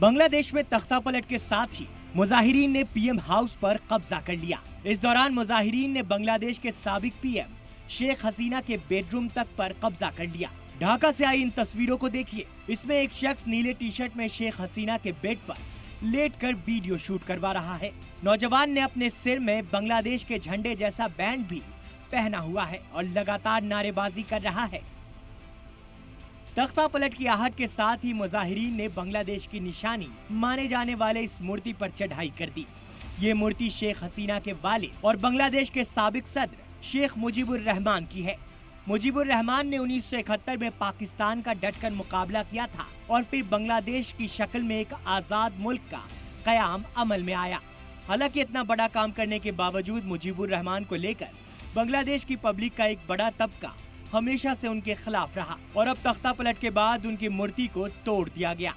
बांग्लादेश में तख्तापलट के साथ ही मुजाहिरीन ने पीएम हाउस पर कब्जा कर लिया। इस दौरान मुजाहिरीन ने बांग्लादेश के साबिक पीएम शेख हसीना के बेडरूम तक पर कब्जा कर लिया। ढाका से आई इन तस्वीरों को देखिए। इसमें एक शख्स नीले टी शर्ट में शेख हसीना के बेड पर लेटकर वीडियो शूट करवा रहा है। नौजवान ने अपने सिर में बांग्लादेश के झंडे जैसा बैंड भी पहना हुआ है और लगातार नारेबाजी कर रहा है। तख्तापलट की आहट के साथ ही मुजाहिरीन ने बांग्लादेश की निशानी माने जाने वाले इस मूर्ति पर चढ़ाई कर दी। ये मूर्ति शेख हसीना के वालिद और बांग्लादेश के साबिक सदर शेख मुजीबुर रहमान की है। मुजीबुर रहमान ने 1971 में पाकिस्तान का डटकर मुकाबला किया था और फिर बांग्लादेश की शक्ल में एक आजाद मुल्क का कयाम अमल में आया। हालांकि इतना बड़ा काम करने के बावजूद मुजीबुर रहमान को लेकर बांग्लादेश की पब्लिक का एक बड़ा तबका हमेशा से उनके खिलाफ रहा और अब तख्तापलट के बाद उनकी मूर्ति को तोड़ दिया गया।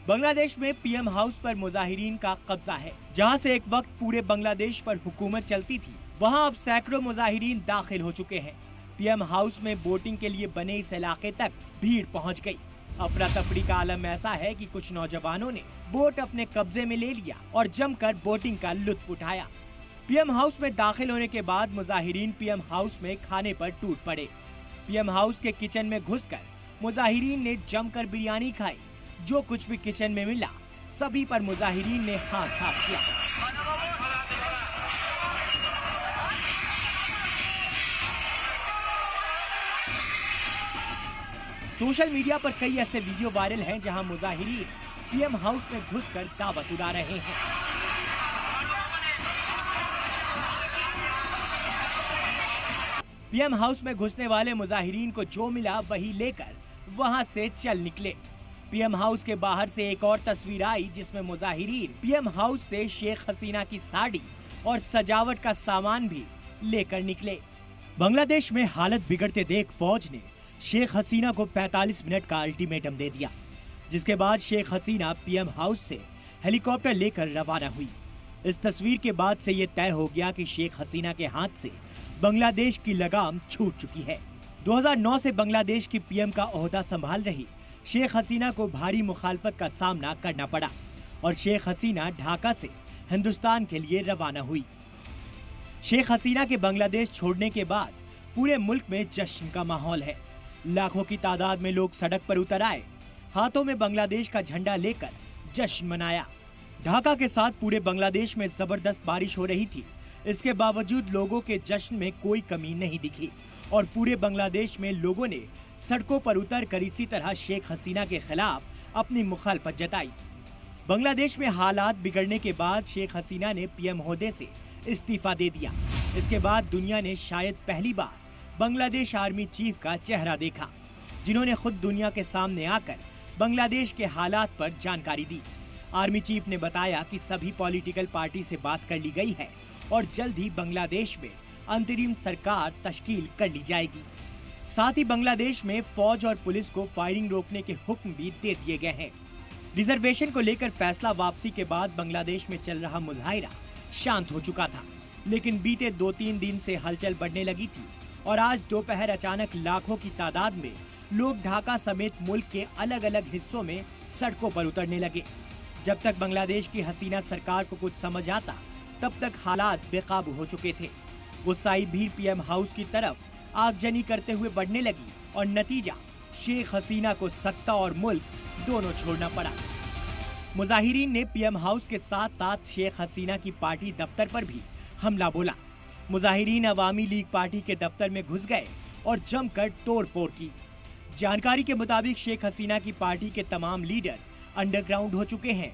बांग्लादेश में पीएम हाउस पर मुजाहिरीन का कब्जा है। जहां से एक वक्त पूरे बांग्लादेश पर हुकूमत चलती थी, वहां अब सैकड़ों मुजाहिरीन दाखिल हो चुके हैं। पीएम हाउस में बोटिंग के लिए बने इस इलाके तक भीड़ पहुंच गई। अफरा तफरी का आलम ऐसा है कि कुछ नौजवानों ने बोट अपने कब्जे में ले लिया और जमकर बोटिंग का लुत्फ उठाया। पीएम हाउस में दाखिल होने के बाद मुजाहिरीन पीएम हाउस में खाने पर टूट पड़े। पीएम हाउस के किचन में घुसकर मुजाहिरीन ने जमकर बिरयानी खाई। जो कुछ भी किचन में मिला सभी पर मुजाहिरीन ने हाथ साफ किया। सोशल मीडिया पर कई ऐसे वीडियो वायरल हैं जहां मुजाहिरीन पीएम हाउस में घुसकर दावत उड़ा रहे हैं। पीएम हाउस में घुसने वाले मुजाहिरीन को जो मिला वही लेकर वहां से चल निकले। पीएम हाउस के बाहर से एक और तस्वीर आई जिसमें मुजाहिरीन पीएम हाउस से शेख हसीना की साड़ी और सजावट का सामान भी लेकर निकले। बांग्लादेश में हालत बिगड़ते देख फौज ने शेख हसीना को 45 मिनट का अल्टीमेटम दे दिया, जिसके बाद शेख हसीना पीएम हाउस से हेलीकॉप्टर लेकर रवाना हुई। इस तस्वीर के बाद से ये तय हो गया कि शेख हसीना के हाथ से बांग्लादेश की लगाम छूट चुकी है। 2009 से बांग्लादेश की पीएम का ओहदा संभाल रही शेख हसीना को भारी मुखालफत का सामना करना पड़ा और शेख हसीना ढाका से हिंदुस्तान के लिए रवाना हुई। शेख हसीना के बांग्लादेश छोड़ने के बाद पूरे मुल्क में जश्न का माहौल है। लाखों की तादाद में लोग सड़क पर उतर आए, हाथों में बांग्लादेश का झंडा लेकर जश्न मनाया। ढाका के साथ पूरे बांग्लादेश में जबरदस्त बारिश हो रही थी। इसके बावजूद लोगों के जश्न में कोई कमी नहीं दिखी और पूरे बांग्लादेश में लोगों ने सड़कों पर उतरकर इसी तरह शेख हसीना के खिलाफ अपनी मुखालफत जताई। बांग्लादेश में हालात बिगड़ने के बाद शेख हसीना ने पीएम ओहदे से इस्तीफा दे दिया। इसके बाद दुनिया ने शायद पहली बार बांग्लादेश आर्मी चीफ का चेहरा देखा, जिन्होंने खुद दुनिया के सामने आकर बांग्लादेश के हालात पर जानकारी दी। आर्मी चीफ ने बताया कि सभी पॉलिटिकल पार्टी से बात कर ली गई है और जल्द ही बांग्लादेश में अंतरिम सरकार तश्कील कर ली जाएगी। साथ ही बांग्लादेश में फौज और पुलिस को फायरिंग रोकने के हुक्म भी दे दिए गए हैं। रिजर्वेशन को लेकर फैसला वापसी के बाद बांग्लादेश में चल रहा मुजाहिरा शांत हो चुका था, लेकिन बीते 2-3 दिन से हलचल बढ़ने लगी थी और आज दोपहर अचानक लाखों की तादाद में लोग ढाका समेत मुल्क के अलग अलग हिस्सों में सड़कों पर उतरने लगे। जब तक बांग्लादेश की हसीना सरकार को कुछ समझ आता, तब तक हालात बेकाबू हो चुके थे। गुस्साई भीड़ पीएम हाउस की तरफ आगजनी करते हुए बढ़ने लगी और नतीजा शेख हसीना को सत्ता और मुल्क दोनों छोड़ना पड़ा। मुजाहिरीन ने पीएम हाउस के साथ साथ शेख हसीना की पार्टी दफ्तर पर भी हमला बोला। मुजाहिरीन अवामी लीग पार्टी के दफ्तर में घुस गए और जमकर तोड़फोड़ की। जानकारी के मुताबिक शेख हसीना की पार्टी के तमाम लीडर अंडरग्राउंड हो चुके हैं।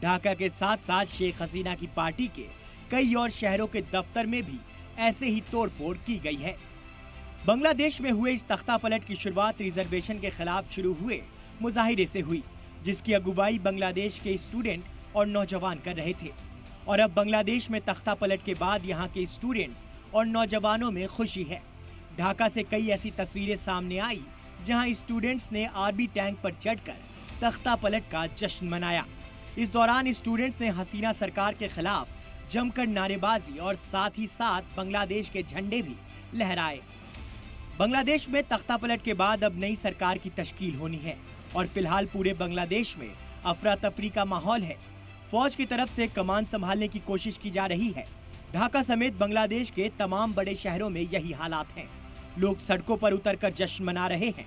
ढाका के साथ साथ शेख हसीना की पार्टी के कई और शहरों के दफ्तर में भी ऐसे ही तोड़फोड़ की गई है। बांग्लादेश में हुए इस तख्तापलट की शुरुआत रिजर्वेशन के खिलाफ शुरू हुए मुजाहिरे से हुई, जिसकी अगुवाई बांग्लादेश के स्टूडेंट और नौजवान कर रहे थे। और अब बांग्लादेश में तख्तापलट के बाद यहाँ के स्टूडेंट्स और नौजवानों में खुशी है। ढाका से कई ऐसी तस्वीरें सामने आई जहाँ स्टूडेंट्स ने आर्मी टैंक पर चढ़कर तख्तापलट का जश्न मनाया। इस दौरान स्टूडेंट्स ने हसीना सरकार के खिलाफ जमकर नारेबाजी और साथ ही साथ बांग्लादेश के झंडे भी लहराए। बांग्लादेश में तख्तापलट के बाद अब नई सरकार की तश्कील होनी है और फिलहाल पूरे बांग्लादेश में अफरा तफरी का माहौल है। फौज की तरफ से कमान संभालने की कोशिश की जा रही है। ढाका समेत बांग्लादेश के तमाम बड़े शहरों में यही हालात हैं। लोग सड़कों पर उतरकर जश्न मना रहे हैं।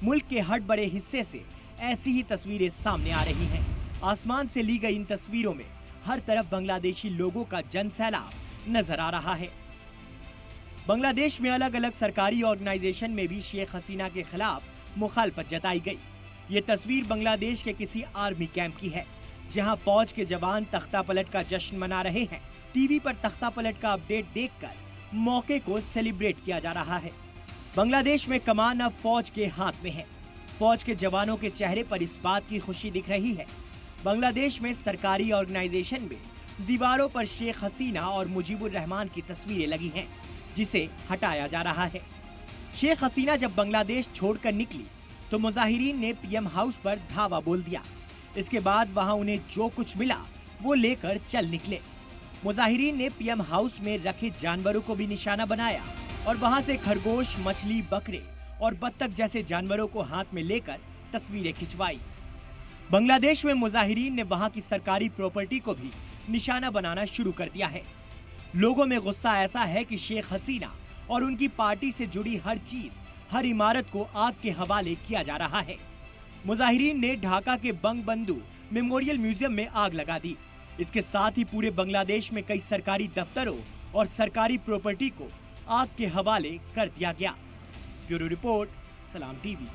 मुल्क के हर बड़े हिस्से से ऐसी ही तस्वीरें सामने आ रही हैं। आसमान से ली गई इन तस्वीरों में हर तरफ बांग्लादेशी लोगों का जन सैलाब नजर आ रहा है। बांग्लादेश में अलग अलग सरकारी ऑर्गेनाइजेशन में भी शेख हसीना के खिलाफ मुखालफत जताई गई। ये तस्वीर बांग्लादेश के किसी आर्मी कैंप की है, जहां फौज के जवान तख्ता पलट का जश्न मना रहे हैं। टीवी पर तख्ता पलट का अपडेट देखकर मौके को सेलिब्रेट किया जा रहा है। बांग्लादेश में कमान अब फौज के हाथ में है। फौज के जवानों के चेहरे पर इस बात की खुशी दिख रही है। बांग्लादेश में सरकारी ऑर्गेनाइजेशन में दीवारों पर शेख हसीना और मुजीबुर रहमान की तस्वीरें लगी हैं, जिसे हटाया जा रहा है। शेख हसीना जब बांग्लादेश छोड़कर निकली तो मुजाहिरीन ने पीएम हाउस पर धावा बोल दिया। इसके बाद वहां उन्हें जो कुछ मिला वो लेकर चल निकले। मुजाहिरीन ने पीएम हाउस में रखे जानवरों को भी निशाना बनाया और वहां से खरगोश, मछली, बकरे और बत्तख जैसे जानवरों को हाथ में लेकर तस्वीरें खिंचवाई। बांग्लादेश में मुजाहिरीन ने वहां की सरकारी प्रॉपर्टी को भी निशाना बनाना शुरू कर दिया है। लोगों में गुस्सा ऐसा है कि शेख हसीना और उनकी पार्टी से जुड़ी हर चीज, हर इमारत को आग के हवाले किया जा रहा है। मुजाहिरीन ने ढाका के बंगबंधु मेमोरियल म्यूजियम में आग लगा दी। इसके साथ ही पूरे बांग्लादेश में कई सरकारी दफ्तरों और सरकारी प्रॉपर्टी को आग के हवाले कर दिया गया। ब्यूरो रिपोर्ट, सलाम टीवी।